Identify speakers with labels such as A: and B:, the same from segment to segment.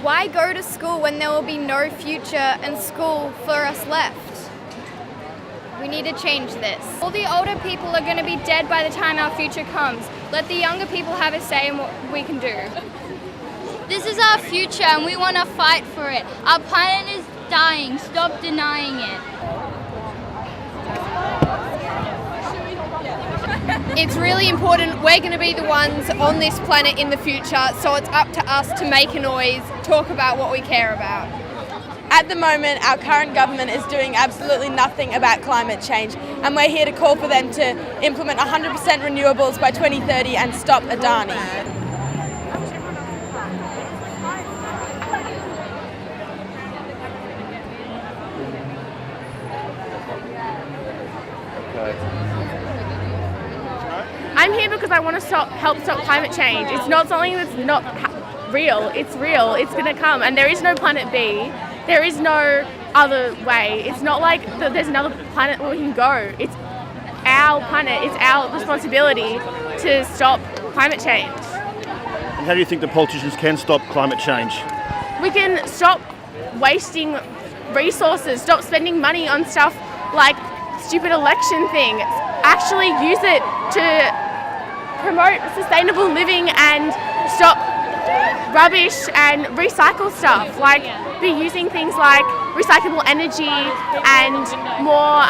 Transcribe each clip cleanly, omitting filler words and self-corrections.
A: Why go to school when there will be no future and school for us left? We need to change this. All the older people are going to be dead by the time our future comes. Let the younger people have a say in what we can do.
B: This is our future and we want to fight for it. Our planet is dying. Stop denying it.
C: It's really important. We're going to be the ones on this planet in the future, so it's up to us to make a noise, talk about what we care about.
D: At the moment, our current government is doing absolutely nothing about climate change, and we're here to call for them to implement 100% renewables by 2030 and stop Adani.
E: I'm here because I want to help stop climate change. It's not something that's not real. It's real. It's going to come. And there is no planet B. There is no other way. It's not like there's another planet where we can go. It's our planet. It's our responsibility to stop climate change.
F: And how do you think the politicians can stop climate change?
E: We can stop wasting resources, stop spending money on stuff like stupid election things. Actually use it to promote sustainable living and stop rubbish and recycle stuff. Like, be using things like recyclable energy and more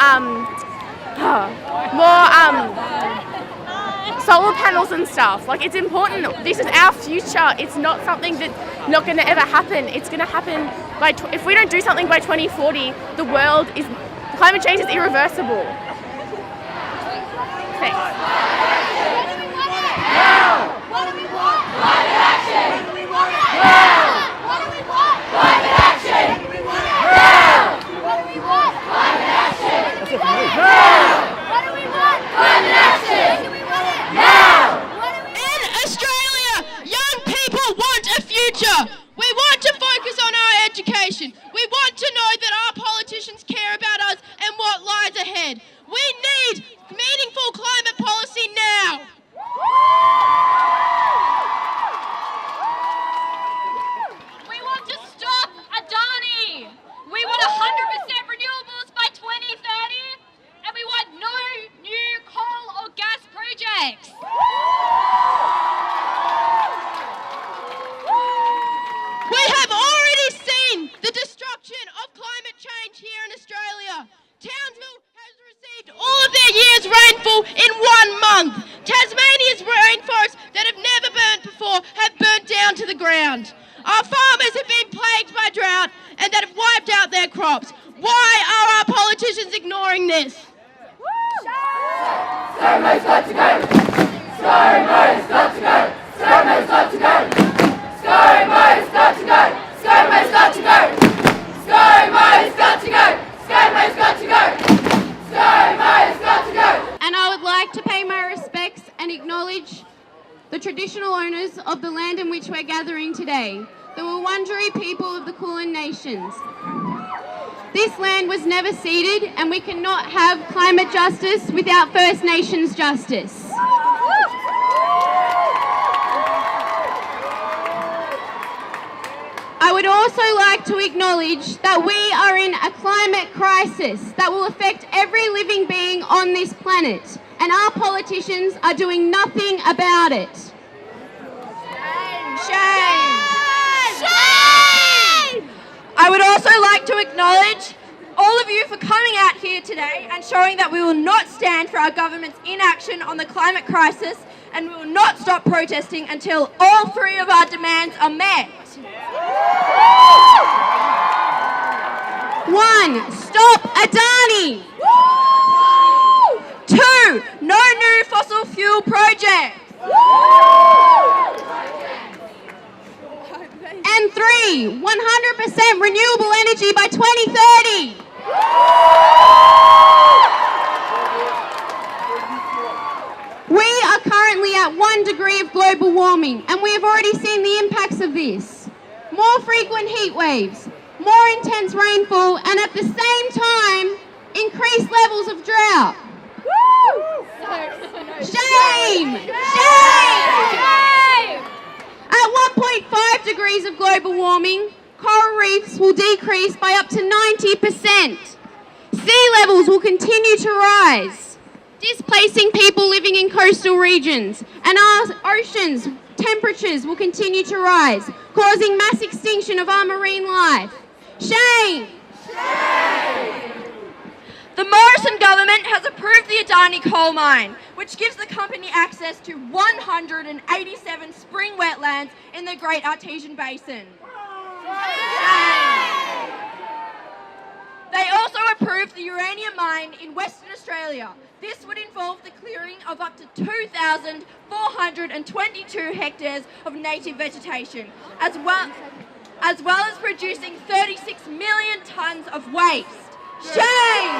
E: solar panels and stuff. Like, it's important. This is our future. It's not something that's not going to ever happen. It's going to happen if we don't do something by 2040, climate change is irreversible. Thanks.
G: What do we want? Climate action! What do we want? Now! What do we want? Climate action! What do we want? Now! What do we want? Climate action! What do we want? Now! What do we want? Climate action! What do we want? Now!
H: In Australia, young people want a future. We want to focus on our education. We want to know that our politicians care about us and what lies ahead. We need meaningful climate policy now.
B: We want to stop Adani. We want 100% renewables by 2030, and we want no new coal or gas projects.
H: We have already seen the destruction of climate change here in Australia. Townsville has received all of their year's rainfall in 1 month. Tasmania's rainforests that have never burnt before have burnt down to the ground. Our farmers have been plagued by drought and that have wiped out their crops. Why are our politicians ignoring this?
G: ScoMo's got to go! ScoMo's got to go! ScoMo's got to go! ScoMo's got to go! ScoMo's got to go! ScoMo's got to go! ScoMo's got to go! ScoMo's got to go!
I: And I would like to pay my respects and acknowledge the traditional owners of the land in which we're gathering today, the Wurundjeri people of the Kulin Nations. This land was never ceded, and we cannot have climate justice without First Nations justice. I would also like to acknowledge that we are in a climate crisis that will affect every living being on this planet, and our politicians are doing nothing about it.
D: Shame! Shame! I would also like to acknowledge all of you for coming out here today and showing that we will not stand for our government's inaction on the climate crisis, and we will not stop protesting until all three of our demands are met. 1. Stop Adani! 2. No new fossil fuel projects! And 3. 100% renewable energy by 2030! We are currently at 1 degree
I: degree of global warming, and we have already seen the impacts of this. More frequent heat waves, more intense rainfall, and at the same time, increased levels of drought. Woo! Shame! Shame! At 1.5 degrees of global warming, coral reefs will decrease by up to 90%. Sea levels will continue to rise, displacing people living in coastal regions, and our oceans' temperatures will continue to rise, causing mass extinction of our marine life. Shame!
D: Shame! The Morrison government has approved the Adani coal mine, which gives the company access to 187 spring wetlands in the Great Artesian Basin. They also approved the uranium mine in Western Australia. This would involve the clearing of up to 2,422 hectares of native vegetation, as well as producing 36 million tonnes of waste. Shame!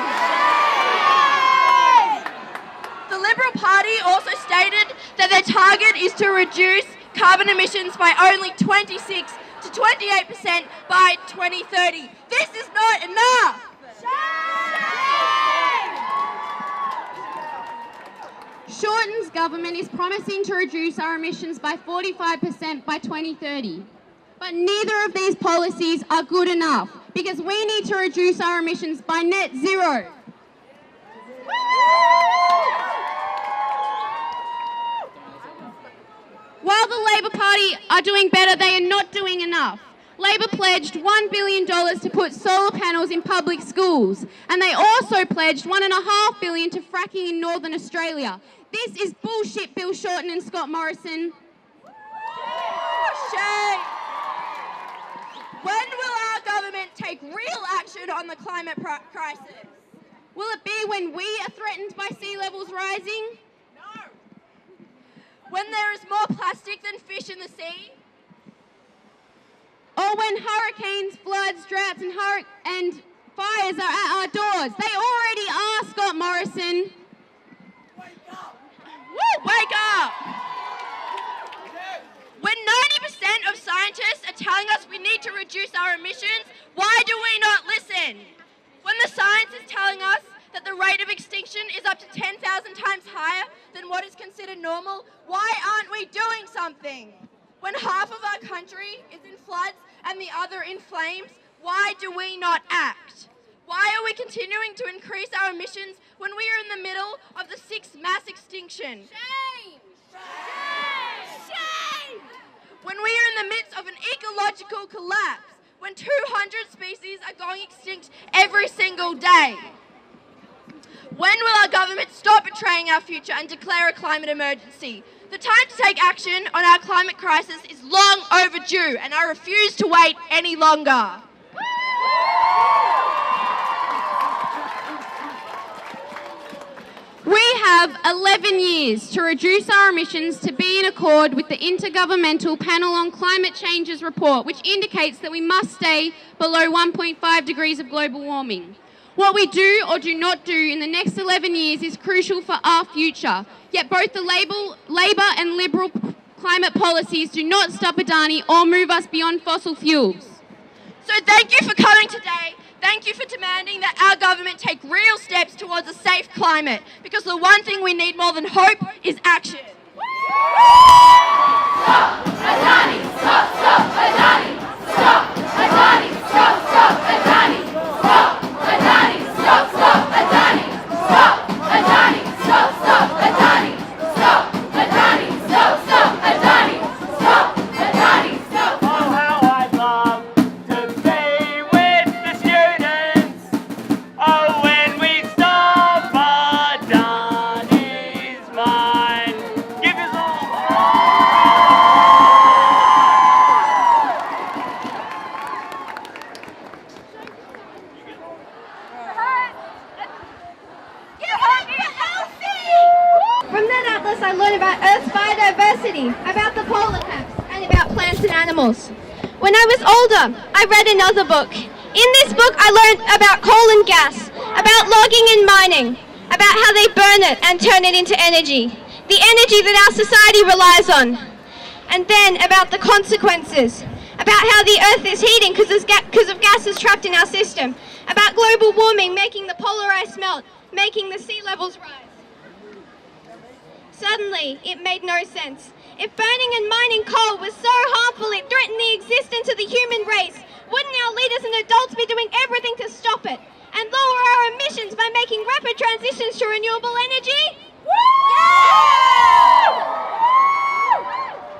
D: The Liberal Party also stated that their target is to reduce carbon emissions by only 26 to 28% by 2030. This is not enough!
I: Shorten's government is promising to reduce our emissions by 45% by 2030. But neither of these policies are good enough, because we need to reduce our emissions by net zero. While the Labor Party are doing better, they are not doing enough. Labor pledged $1 billion to put solar panels in public schools, and they also pledged $1.5 billion to fracking in Northern Australia. This is bullshit, Bill Shorten and Scott Morrison.
D: Shame! When will our government take real action on the climate crisis?
I: Will it be when we are threatened by sea levels rising?
D: No. When there is more plastic than fish in the sea?
I: Or when hurricanes, floods, droughts and fires are at our doors? They already are, Scott Morrison.
G: Wake up!
D: Woo, wake up! When 90% of scientists are telling us we need to reduce our emissions, why do we not listen? When the science is telling us that the rate of extinction is up to 10,000 times higher than what is considered normal, why aren't we doing something? When half of our country is in floods and the other in flames, why do we not act? Why are we continuing to increase our emissions when we are in the middle of the 6th mass extinction?
A: Shame!
D: Shame! When we are in the midst of an ecological collapse, when 200 species are going extinct every single day. When will our government stop betraying our future and declare a climate emergency? The time to take action on our climate crisis is long overdue, and I refuse to wait any longer.
I: We have 11 years to reduce our emissions to be in accord with the Intergovernmental Panel on Climate Change's report, which indicates that we must stay below 1.5 degrees of global warming. What we do or do not do in the next 11 years is crucial for our future, yet both the Labor and Liberal climate policies do not stop Adani or move us beyond fossil fuels.
D: So thank you for coming today. Thank you for demanding that our government take real steps towards a safe climate, because the one thing we need more than hope is action.
G: Stop Adani! Stop! Stop Adani! Stop Adani! Stop! Stop Adani! Stop Adani! Stop! Stop Adani! Stop Adani! Stop! Stop Adani! Stop Adani! Stop! Stop Adani! Stop Adani! Stop!
J: Oh, how I'd love to be with the students. Oh, when we stop Adani's mine. Give us all.
D: From that atlas I learned about Earth's biodiversity, about the polar caps, and about plants and animals. When I was older, I read another book. In this book I learned about coal and gas, about logging and mining, about how they burn it and turn it into energy.
H: the energy that our society relies on. And then about the consequences, about how the earth is heating because of gases trapped in our system, about global warming making the polar ice melt, making the sea levels rise. Suddenly, it made no sense. If burning and mining coal was so harmful it threatened the existence of the human race, wouldn't our leaders and adults be doing everything to stop it and lower our emissions by making rapid transitions to renewable energy?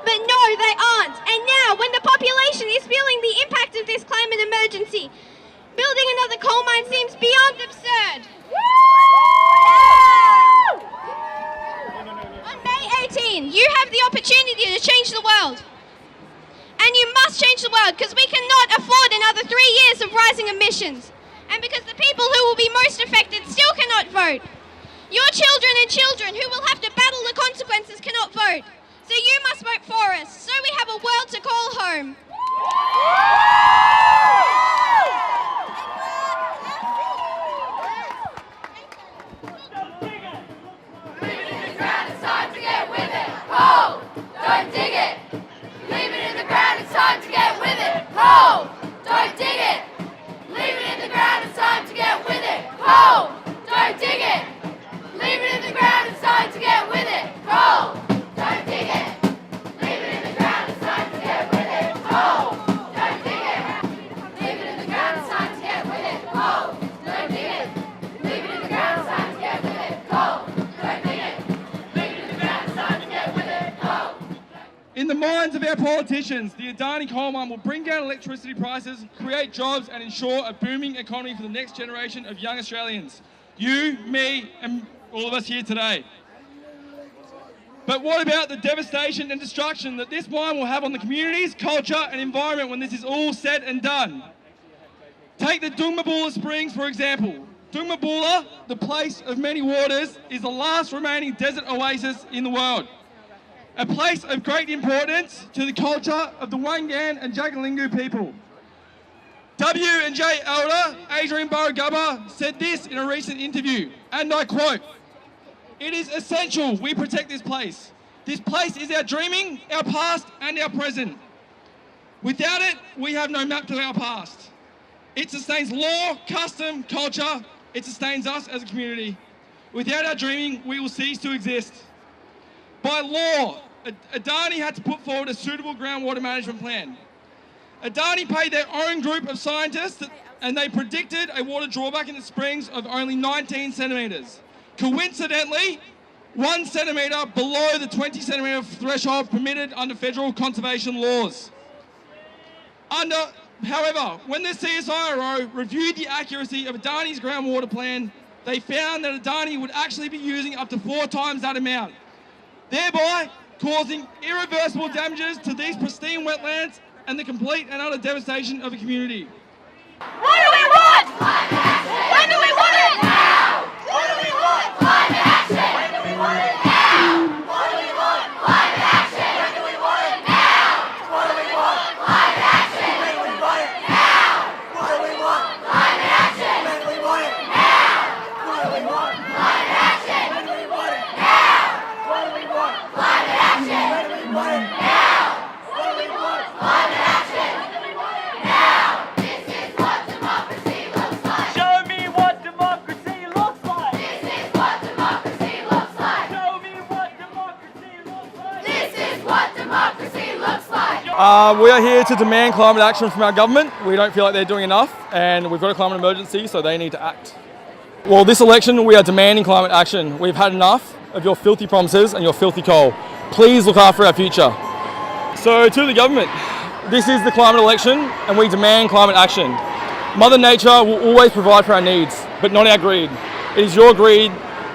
H: But no, they aren't. And now, when the population is feeling the impact of this climate emergency, building another coal mine seems beyond absurd. On May 18, you have the opportunity to change the world. And you must change the world because we cannot afford another 3 years of rising emissions. And because the people who will be most affected still cannot vote. Your children and children who will have to battle the consequences cannot vote. So you must vote for us, so we have a world to call home.
G: Leave it in the ground, it's time to get with it. Coal, don't dig it. Leave it in the ground, it's time to get with it. Coal, don't dig it. Leave it in the ground, it's time to get with it. Coal, don't dig it. Leave it in the ground, it's time to get with it. Coal, don't dig it. Leave it in the ground, it's time to get with it. Coal, don't dig it. Leave it in the ground, it's time to get with it. Coal, don't dig it. Leave it in the ground, it's time to get with it. Coal, don't dig it. Leave it in the ground, it's time to get with it. Coal.
K: In the minds of our politicians, the Adani coal mine will bring down electricity prices, create jobs and ensure a booming economy for the next generation of young Australians. You, me and all of us here today. But what about the devastation and destruction that this mine will have on the communities, culture and environment when this is all said and done? Take the Dungmabula Springs for example. Dungmabula, the place of many waters, is the last remaining desert oasis in the world. A place of great importance to the culture of the Wangan and Jagalingou people. W&J Elder Adrian Barragubba said this in a recent interview, and I quote, "It is essential we protect this place. This place is our dreaming, our past and our present. Without it, we have no map to our past. It sustains law, custom, culture. It sustains us as a community. Without our dreaming, we will cease to exist." By law, Adani had to put forward a suitable groundwater management plan. Adani paid their own group of scientists and they predicted a water drawback in the springs of only 19 centimetres. Coincidentally, 1 centimetre below the 20 centimetre threshold permitted under federal conservation laws. However, when the CSIRO reviewed the accuracy of Adani's groundwater plan, they found that Adani would actually be using up to 4 times that amount, thereby causing irreversible damages to these pristine wetlands and the complete and utter devastation of a community.
G: What do we want? Climate action! When do we want it? Now! What do we want? Climate action! When do we want it? Now! What do we want? Climate action! When do we want it? Now! What do we want? Climate action! When do we want it? Now! What do we want? Climate action! When do we want it? Now! What do we want? Climate action! When do we want it? Now! What do we want? Climate action! When do we want it? Now! What do we want? Climate action! When do we want it? Now! This is what democracy looks like.
J: Show me what democracy looks like.
G: This is what democracy looks like.
J: Show me what democracy looks like.
G: This is what democracy looks like.
K: We are here to demand climate action from our government. We don't feel like they're doing enough and we've got a climate emergency, so they need to act. Well, this election we are demanding climate action. We've had enough of your filthy promises and your filthy coal. Please look after our future. So to the government, this is the climate election and we demand climate action. Mother Nature will always provide for our needs, but not our greed. It is your greed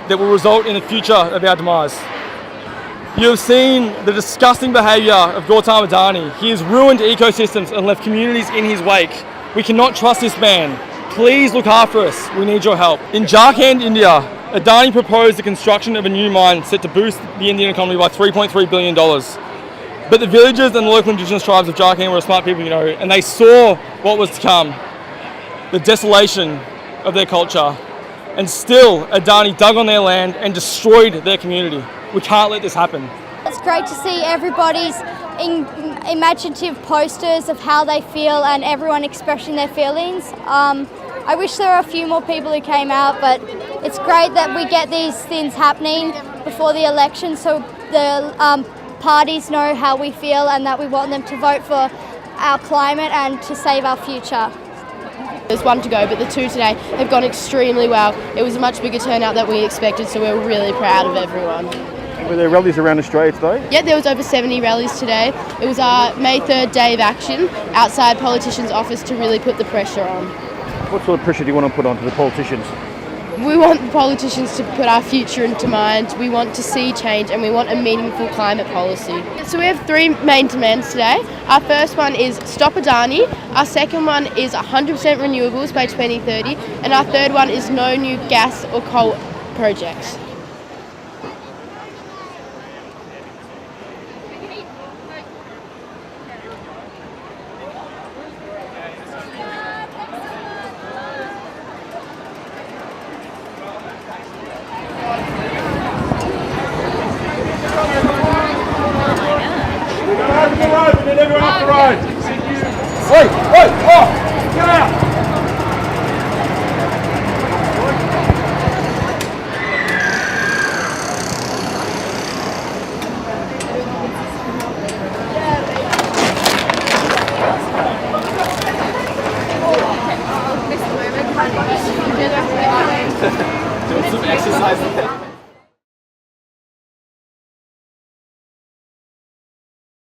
K: that will result in the future of our demise. You have seen the disgusting behaviour of Gautam Adani. He has ruined ecosystems and left communities in his wake. We cannot trust this man. Please look after us. We need your help. In Jharkhand, India, Adani proposed the construction of a new mine set to boost the Indian economy by $3.3 billion. But the villagers and the local indigenous tribes of Jharkhand were smart people, and they saw what was to come. The desolation of their culture, and still Adani dug on their land and destroyed their community. We can't let this happen.
A: It's great to see everybody's imaginative posters of how they feel and everyone expressing their feelings. I wish there were a few more people who came out, but it's great that we get these things happening before the election so the parties know how we feel and that we want them to vote for our climate and to save our future.
E: There's one to go, but the two today have gone extremely well. It was a much bigger turnout than we expected, so we're really proud of everyone.
F: Were there rallies around Australia today?
E: Yeah, there was over 70 rallies today. It was our May 3rd day of action outside politicians' office to really put the pressure on.
F: What sort of pressure do you want to put onto the politicians?
E: We want the politicians to put our future into mind. We want to see change and we want a meaningful climate policy. So we have three main demands today. Our first one is stop Adani. Our second one is 100% renewables by 2030. And our third one is no new gas or coal projects.
K: Doing some exercise.